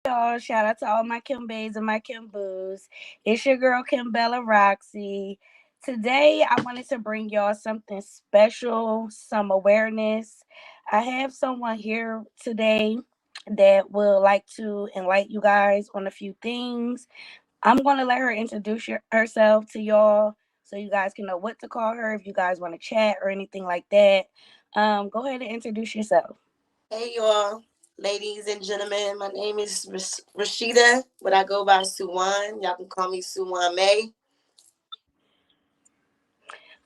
y'all. Shout out to all my Kim Bays and my Kim Boos. It's your girl Kim Bella Roxy. Today I wanted to bring y'all something special, some awareness. I have someone here today that will like to enlighten you guys on a few things. I'm gonna let her introduce herself to y'all so you guys can know what to call her if you guys want to chat or anything like that. Go ahead and introduce yourself. Hey, y'all, ladies and gentlemen. My name is Rashida, but I go by SUWON. Y'all can call me SUWON May.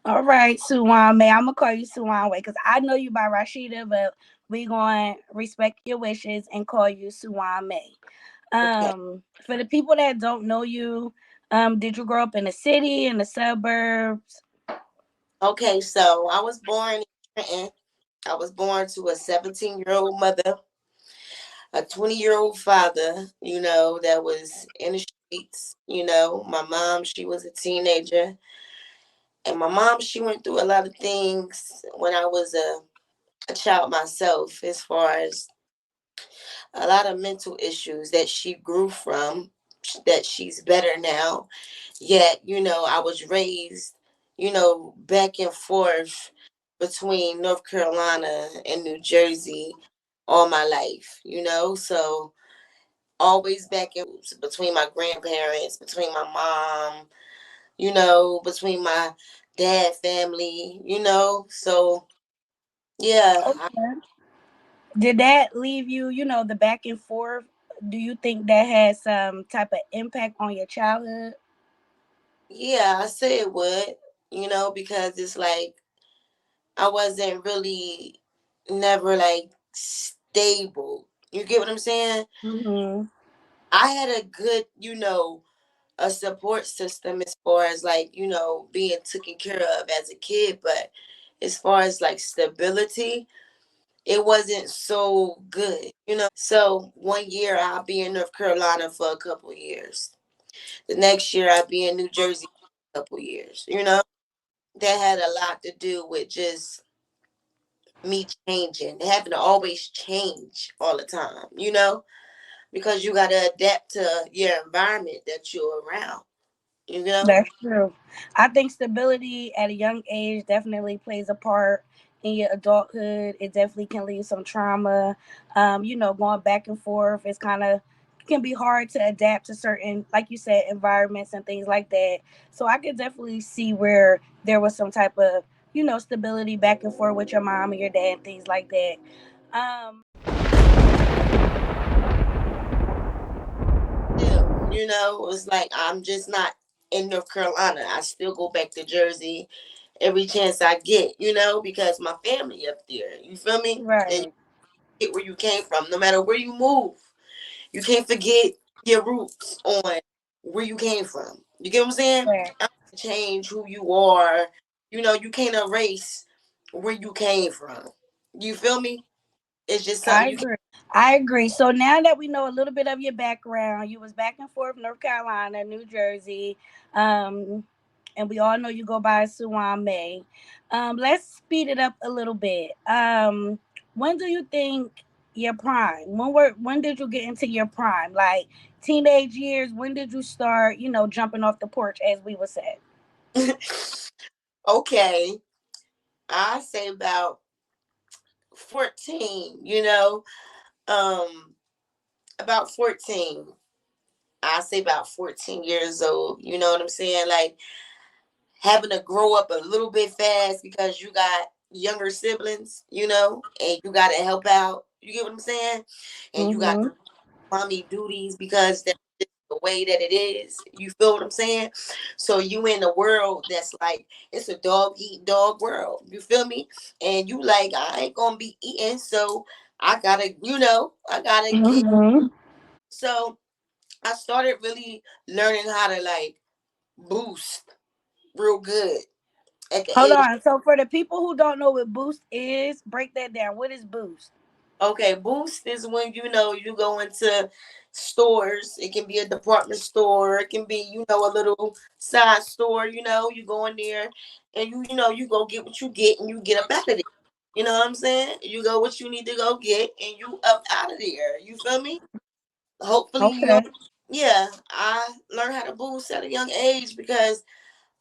All right, Suwan May. I'm gonna call you Suwan Way because I know you by Rashida, but we gonna respect your wishes and call you Suwan May. Okay. For the people that don't know you, did you grow up in the city, in the suburbs? Okay, so I was born in Trenton. I was born to a 17-year-old mother, a 20-year-old father, that was in the streets. My mom, she was a teenager. And my mom, she went through a lot of things when I was a child myself, as far as a lot of mental issues that she grew from, that she's better now. Yet, I was raised, back and forth between North Carolina and New Jersey all my life, so always back and between my grandparents, between my mom, between my dad family, so yeah. Okay. Did that leave you, the back and forth? Do you think that has some type of impact on your childhood? Yeah, I say it would, because it's like I wasn't really never like stable. You get what I'm saying? Mm-hmm. I had a good, a support system as far as like, being taken care of as a kid, but as far as like stability, it wasn't so good. So one year I'll be in North Carolina for a couple years. The next year I'll be in New Jersey for a couple years. That had a lot to do with just me changing, having to always change all the time, because you got to adapt to your environment that you're around. That's true. I think stability at a young age definitely plays a part in your adulthood. It definitely can leave some trauma. Going back and forth is kind of can be hard to adapt to certain, like you said, environments and things like that. So I could definitely see where there was some type of, stability back and forth with your mom and your dad and things like that. Um, Still, it's like I'm just not in North Carolina. I still go back to Jersey every chance I get, because my family up there. You feel me? And you right. get where you came from. No matter where you move, you can't forget your roots on where you came from. You get what I'm saying? Right. I don't change who you are. You can't erase where you came from. You feel me? It's just something I you can. agree. I agree. So now that we know a little bit of your background, you was back and forth North Carolina, New Jersey, um, and we all know you go by Suwan May. Let's speed it up a little bit. When do you think your prime? When did you get into your prime? Like teenage years? When did you start? Jumping off the porch, as we would say. Okay, I say about 14. Um, about 14. I say about 14 years old. You know what I'm saying? Like having to grow up a little bit fast because you got younger siblings, and you got to help out. You get what I'm saying? And you got Mm-hmm. the mommy duties because that's just the way that it is. You feel what I'm saying? So you in a world that's like it's a dog eat dog world. You feel me? And you like I ain't gonna be eating, so I gotta get. Mm-hmm. So I started really learning how to like boost real good at the Hold age. on. So for the people who don't know what Boost is, break that down. What is Boost? Okay, boost is when you go into stores. It can be a department store. It can be a little side store. You go in there and you go get what you get and you get up out of there. You know what I'm saying? You go what you need to go get and you up out of there. You feel me? Hopefully, Okay. yeah, I learned how to boost at a young age because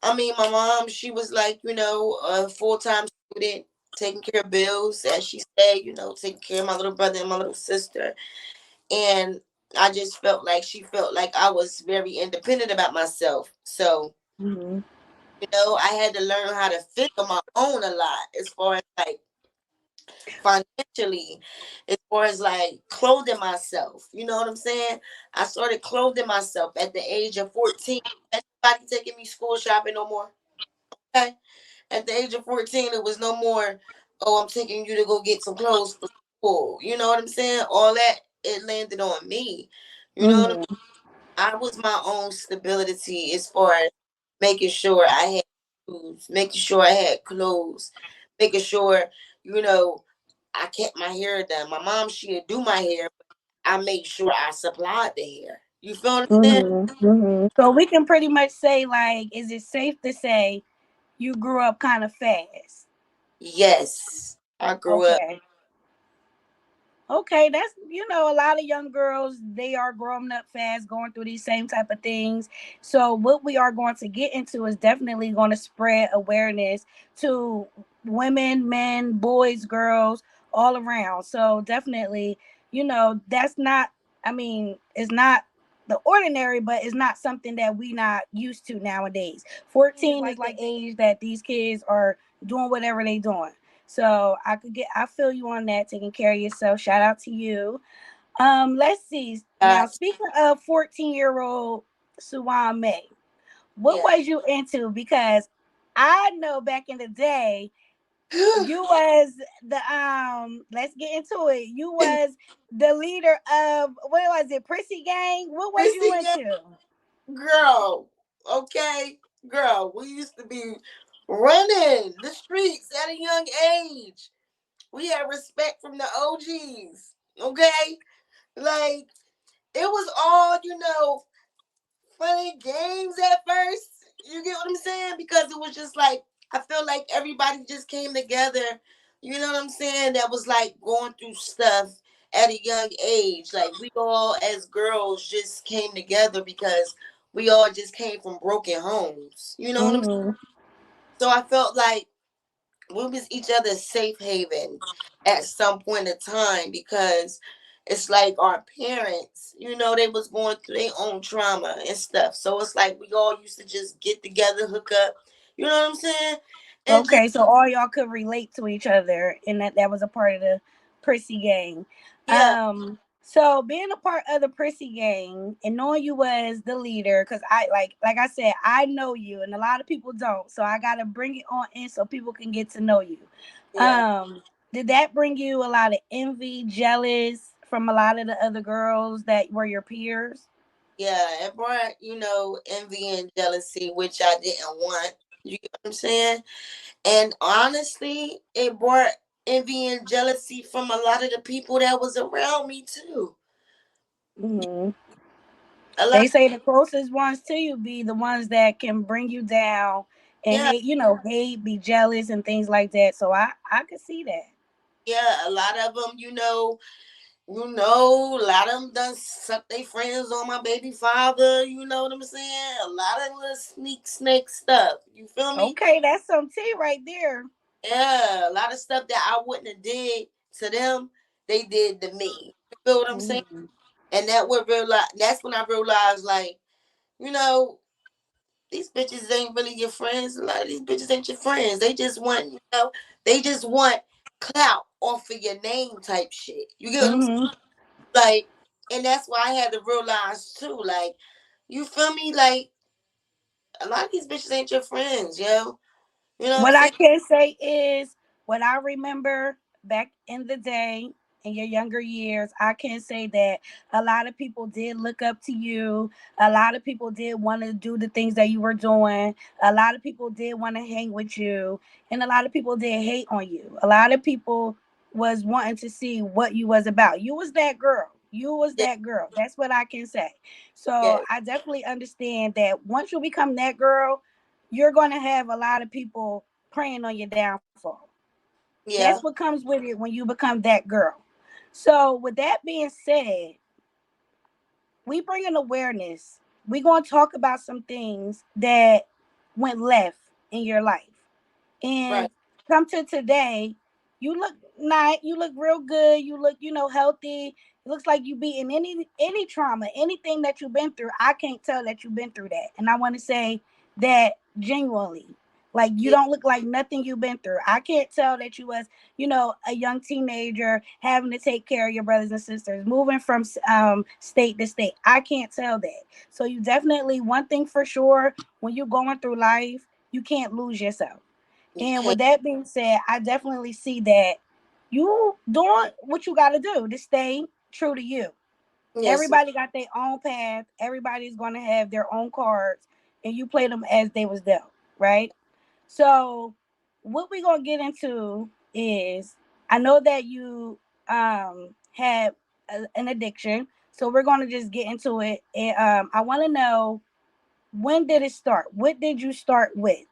I mean, my mom, she was like, a full time student, taking care of bills, as she said, taking care of my little brother and my little sister. And I just felt like she felt like I was very independent about myself. So, Mm-hmm. I had to learn how to fend on my own a lot as far as like financially, as far as like clothing myself. You know what I'm saying? I started clothing myself at the age of 14. Nobody taking me school shopping no more. Okay. At the age of 14, it was no more, oh, I'm taking you to go get some clothes for school. You know what I'm saying? All that, it landed on me. You know what I mean? Mm-hmm. I was my own stability as far as making sure I had food, making sure I had clothes, making sure, you know, I kept my hair done. My mom, she'd do my hair, but I made sure I supplied the hair. You feel what I'm saying? Mm-hmm. Mm-hmm. So we can pretty much say, like, is it safe to say you grew up kind of fast? Yes. I grew up. Okay. Okay, that's a lot of young girls, they are growing up fast, going through these same type of things. So what we are going to get into is definitely going to spread awareness to women, men, boys, girls, all around. So definitely, that's not, I mean, it's not the ordinary, but it's not something that we not used to nowadays. 14 is like the age that these kids are doing whatever they doing. So I feel you on that, taking care of yourself. Shout out to you. Let's see. Now, God, speaking of 14-year-old SUWON May, what yeah. was you into? Because I know back in the day, you was the let's get into it. You was the leader of, what was it, Prissy Gang? What was you Missy into? girl, okay, girl, we used to be running the streets at a young age. We had respect from the OGs, okay? Like, it was all, funny games at first. You get what I'm saying? Because it was just like, I feel like everybody just came together, you know what I'm saying? That was like going through stuff at a young age. Like, we all as girls just came together because we all just came from broken homes. You know what I'm saying? Mm-hmm. So I felt like we was each other's safe haven at some point in time because it's like our parents, they was going through their own trauma and stuff. So it's like we all used to just get together, hook up, you know what I'm saying? And just Okay, so all y'all could relate to each other, and that was a part of the Prissy Gang. yeah, So being a part of the Prissy Gang and knowing you was the leader, because I like I said, I know you, and a lot of people don't. So I gotta bring it on in so people can get to know you. yeah, Um, did that bring you a lot of envy, jealous from a lot of the other girls that were your peers? yeah. It brought, envy and jealousy, which I didn't want. You get what I'm saying? And honestly, it brought envy and jealousy from a lot of the people that was around me too. Hmm. A lot, They say the closest ones to you be the ones that can bring you down and yeah. hate, be jealous and things like that. So I could see that. Yeah, a lot of them, a lot of them done suck their friends on my baby father. You know what I'm saying? A lot of little sneak snake stuff. You feel me? Okay, that's some tea right there. Yeah, a lot of stuff that I wouldn't have did to them, they did to me. You feel what I'm saying? Hmm. And that's when I realized, like, you know, these bitches ain't really your friends. A lot of these bitches ain't your friends. They just want clout off of your name type shit. You get what I'm saying? Hmm. Like, and that's why I had to realize too, like, you feel me? Like, a lot of these bitches ain't your friends, yo. You know what I'm What I saying? can say is what I remember back in the day, in your younger years, I can say that a lot of people did look up to you. A lot of people did want to do the things that you were doing. A lot of people did want to hang with you. And a lot of people did hate on you. A lot of people was wanting to see what you was about. You was that girl. You was Yeah, that girl. That's what I can say. So yeah, I definitely understand that once you become that girl, you're going to have a lot of people preying on your downfall. That's yeah, what comes with it when you become that girl. So, with that being said, we bring in awareness. We gonna talk about some things that went left in your life. Right. And come to today, you look nice, you look real good, you look, healthy. It looks like you beating any trauma, anything that you've been through. I can't tell that you've been through that. And I want to say that genuinely. Like you Yeah. don't look like nothing you've been through. I can't tell that you was, a young teenager having to take care of your brothers and sisters, moving from state to state. I can't tell that. So you definitely, one thing for sure, when you're going through life, you can't lose yourself. You And can't. with that being said, I definitely see that you doing what you got to do to stay true to you. Yes. Everybody got their own path. Everybody's going to have their own cards, and you play them as they was dealt, right? So, what we're going to get into is, I know that you had an addiction, so we're going to just get into it. And I want to know, when did it start? What did you start with?